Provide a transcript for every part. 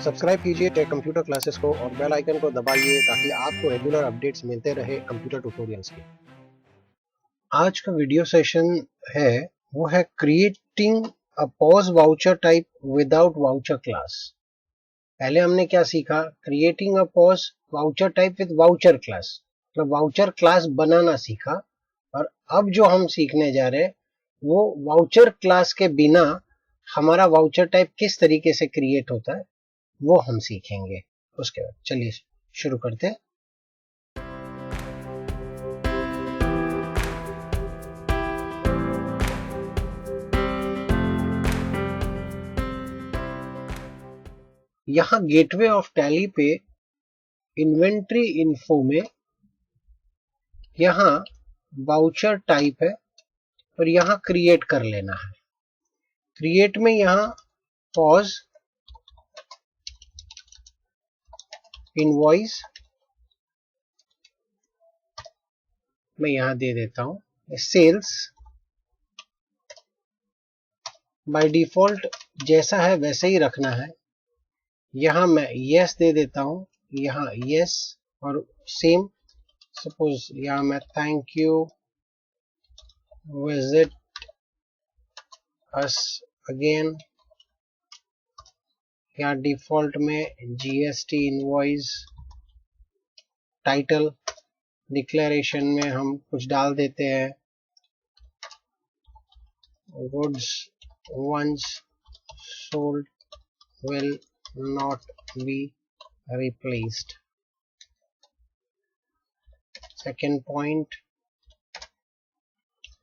Subscribe कीजिए take computer classes को और बेल आइकन को दबाइए ताकि आपको रेगुलर अपडेट्स मिलते रहे कंप्यूटर ट्यूटोरियल्स के। आज का वीडियो सेशन है वो है creating a pause voucher type without voucher class. पहले हमने क्या सीखा? Creating a pause voucher type with voucher class, मतलब वाउचर क्लास बनाना सीखा। और अब जो हम सीखने जा रहे हैं वो वाउचर क्लास के बिना हमारा वाउचर टाइप किस तरीके से क्रिएट होता है वो हम सीखेंगे। उसके बाद चलिए शुरू करते हैं। यहां गेटवे ऑफ टैली पे इन्वेंट्री इन्फो में यहां वाउचर टाइप है और यहां क्रिएट कर लेना है। क्रिएट में यहां पॉज इनवॉइस मैं यहां दे देता हूं। सेल्स बाय डिफॉल्ट जैसा है वैसे ही रखना है। यहां मैं यस दे देता हूं, यहां यस और सेम। सपोज यहां मैं thank you visit us again. यहाँ डिफॉल्ट में जीएसटी इनवॉइस। टाइटल डिक्लेरेशन में हम कुछ डाल देते हैं, goods once sold will not be replaced. Second point,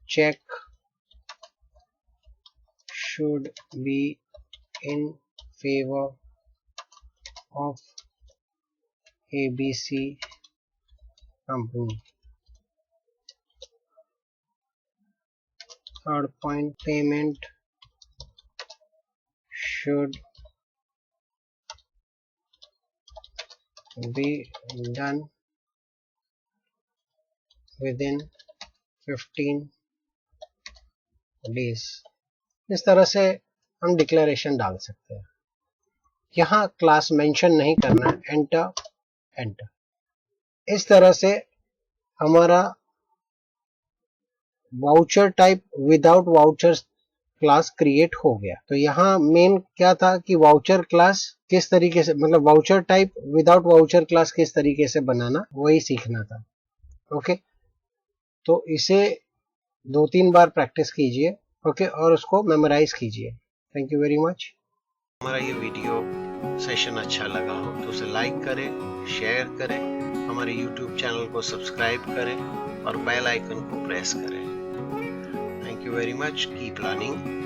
check should be in favor of ABC company. Third point, payment should be done within 15 days. इस तरह से हम डिक्लेरेशन डाल सकते हैं। यहां क्लास मेंशन नहीं करना है, एंटर एंटर। इस तरह से हमारा voucher type without voucher class create हो गया। तो यहां मेन क्या था कि वाउचर क्लास किस तरीके से, मतलब voucher type without voucher class किस तरीके से बनाना, वही सीखना था। ओके, तो इसे 2-3 बार प्रैक्टिस कीजिए। ओके, और उसको मेमोराइज कीजिए। Thank you very much. हमारा ये वीडियो सेशन अच्छा लगा हो तो उसे लाइक करें, शेयर करें, हमारे YouTube चैनल को सब्सक्राइब करें और बेल आइकन को प्रेस करें। Thank you very much. Keep learning.